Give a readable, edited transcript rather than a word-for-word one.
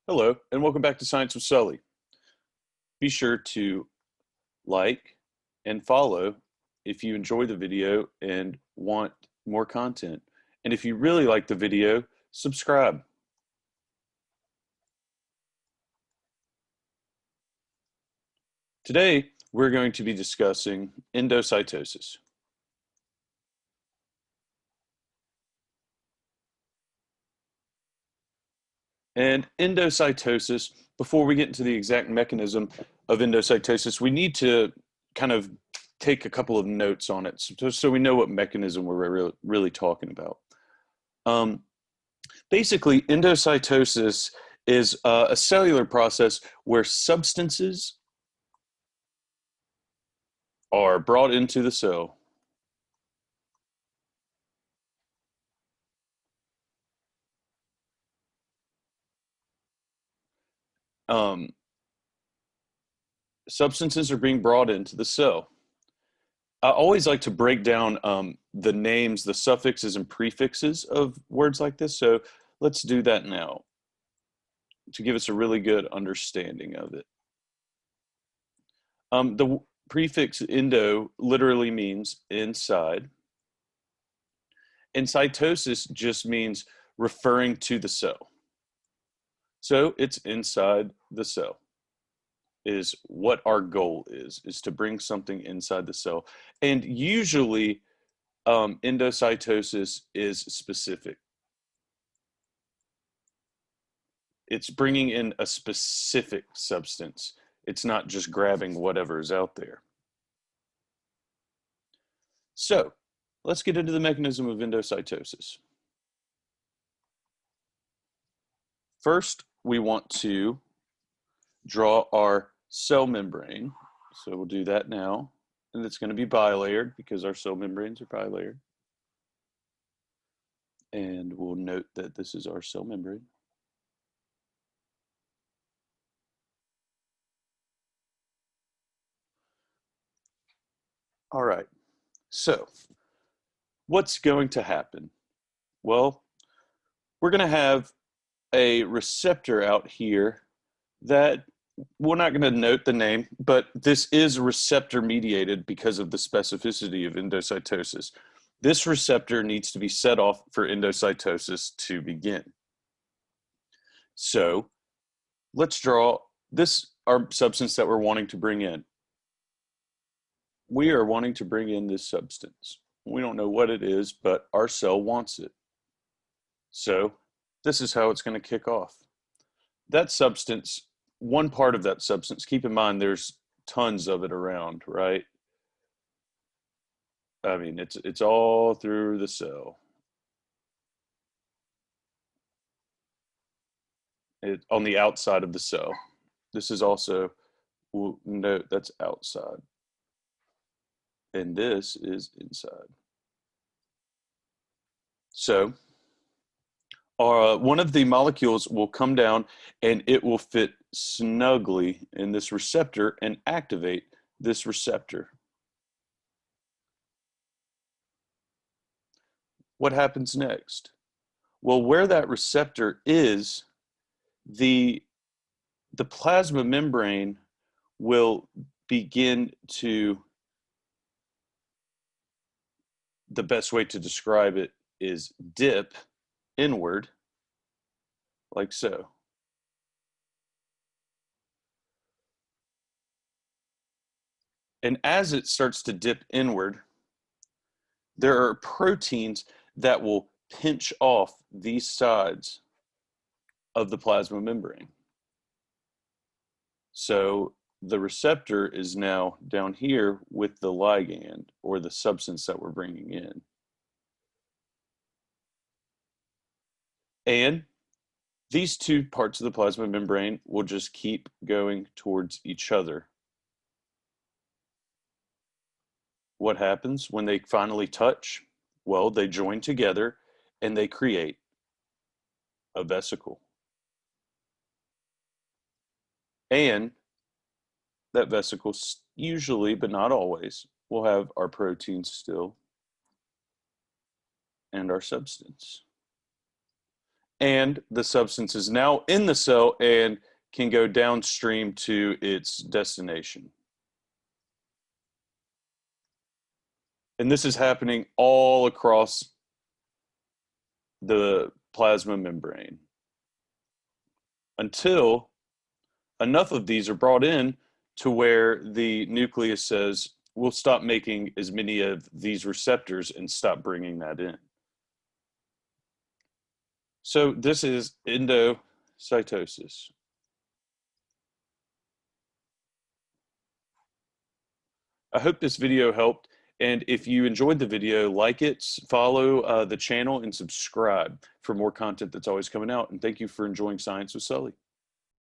Hello, and welcome back to Science with Sully. Be sure to like and follow if you enjoy the video and want more content. And if you really like the video, subscribe. Today, we're going to be discussing endocytosis. And endocytosis, before we get into the exact mechanism of endocytosis, we need to kind of take a couple of notes on it so we know what mechanism we're really talking about. Basically, endocytosis is a cellular process where substances are brought into the cell. Substances are being brought into the cell. I always like to break down the names, the suffixes and prefixes of words like this. So let's do that now to give us a really good understanding of it. The prefix endo literally means inside. And cytosis just means referring to the cell. So it's inside the cell is what our goal is to bring something inside the cell. And usually endocytosis is specific. It's bringing in a specific substance. It's not just grabbing whatever is out there. So let's get into the mechanism of endocytosis. First, we want to draw our cell membrane. So we'll do that now. And it's going to be bilayered because our cell membranes are bilayered. And we'll note that this is our cell membrane. All right, so what's going to happen? Well, we're going to have a receptor out here that we're not going to note the name, but this is receptor mediated because of the specificity of endocytosis. This receptor needs to be set off for endocytosis to begin. So let's draw this, our substance that we're wanting to bring in. We are wanting to bring in this substance. We don't know what it is, but our cell wants it. So this is how it's going to kick off. That substance, one part of that substance, keep in mind there's tons of it around, right? I mean, it's all through the cell. On the outside of the cell. This is also, we'll note that's outside. And this is inside. So one of the molecules will come down and it will fit snugly in this receptor and activate this receptor. What happens next? Well, where that receptor is, the plasma membrane will begin to, the best way to describe it is dip inward, like so. And as it starts to dip inward, there are proteins that will pinch off these sides of the plasma membrane. So the receptor is now down here with the ligand, or the substance that we're bringing in. And these two parts of the plasma membrane will just keep going towards each other. What happens when they finally touch? Well, they join together and they create a vesicle. And that vesicle usually, but not always, will have our proteins still and our substance. and the substance is now in the cell and can go downstream to its destination. And this is happening all across the plasma membrane until enough of these are brought in to where the nucleus says, we'll stop making as many of these receptors and stop bringing that in. So this is endocytosis. I hope this video helped. And if you enjoyed the video, like it, follow the channel, and subscribe for more content that's always coming out. And thank you for enjoying Science with Sully.